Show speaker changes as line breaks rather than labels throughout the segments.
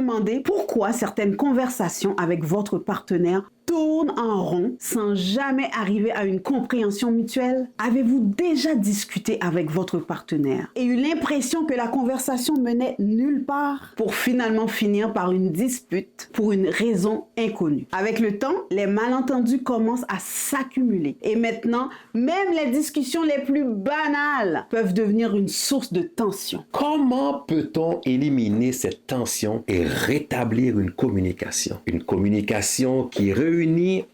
demandé pourquoi certaines conversations avec votre partenaire tournent en rond sans jamais arriver à une compréhension mutuelle? Avez-vous déjà discuté avec votre partenaire et eu l'impression que la conversation menait nulle part pour finalement finir par une dispute pour une raison inconnue? Avec le temps, les malentendus commencent à s'accumuler et maintenant, même les discussions les plus banales peuvent devenir une source de tension.
Comment peut-on éliminer cette tension et rétablir une communication? Une communication qui réunit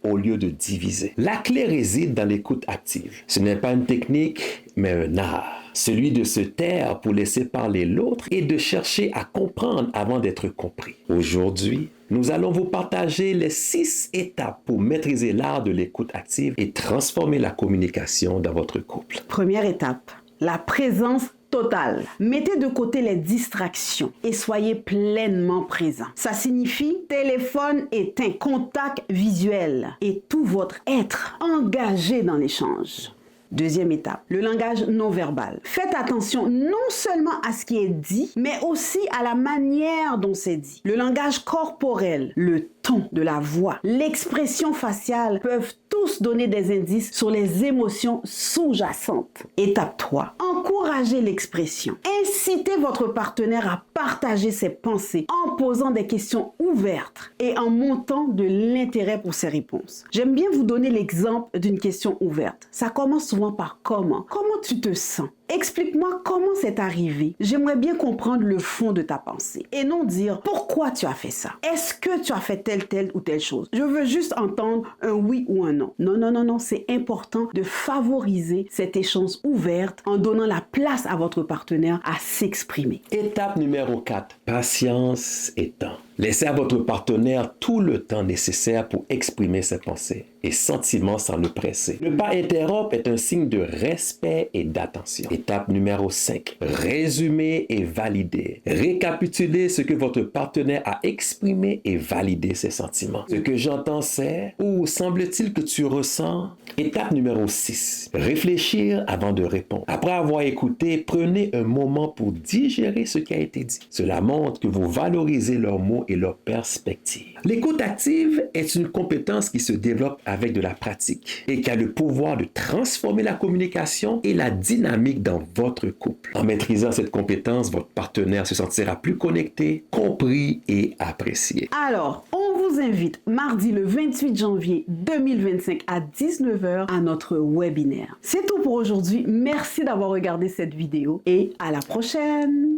au lieu de diviser. La clé réside dans l'écoute active. Ce n'est pas une technique, mais un art. Celui de se taire pour laisser parler l'autre et de chercher à comprendre avant d'être compris. Aujourd'hui, nous allons vous partager les 6 étapes pour maîtriser l'art de l'écoute active et transformer la communication dans votre couple.
Première étape, la présence totale. Mettez de côté les distractions et soyez pleinement présent. Ça signifie téléphone éteint, contact visuel et tout votre être engagé dans l'échange. Deuxième étape, le langage non verbal. Faites attention non seulement à ce qui est dit, mais aussi à la manière dont c'est dit. Le langage corporel, le ton de la voix, l'expression faciale peuvent tous donner des indices sur les émotions sous-jacentes. Étape 3, encouragez l'expression. Incitez votre partenaire à partager ses pensées en posant des questions ouvertes et en montrant de l'intérêt pour ses réponses. J'aime bien vous donner l'exemple d'une question ouverte. Ça commence souvent par comment. Comment tu te sens? Explique-moi comment c'est arrivé. J'aimerais bien comprendre le fond de ta pensée. Et non dire pourquoi tu as fait ça. Est-ce que tu as fait telle ou telle chose? Je veux juste entendre un oui ou un non. Non. C'est important de favoriser cet échange ouvert en donnant la place à votre partenaire à s'exprimer.
Étape numéro 4. Patience et temps. Laissez à votre partenaire tout le temps nécessaire pour exprimer ses pensées et sentiments sans le presser. Ne pas interrompre est un signe de respect et d'attention. Étape numéro 5. Résumer et valider. Récapituler ce que votre partenaire a exprimé et valider ses sentiments. Ce que j'entends c'est, ou semble-t-il que tu ressens? Étape numéro 6. Réfléchir avant de répondre. Après avoir écouté, prenez un moment pour digérer ce qui a été dit. Cela montre que vous valorisez leurs mots et leurs perspectives. L'écoute active est une compétence qui se développe avec de la pratique et qui a le pouvoir de transformer la communication et la dynamique dans votre couple. En maîtrisant cette compétence, votre partenaire se sentira plus connecté, compris et apprécié.
Alors, on vous invite mardi le 28 janvier 2025 à 19h à notre webinaire. C'est tout pour aujourd'hui. Merci d'avoir regardé cette vidéo et à la prochaine!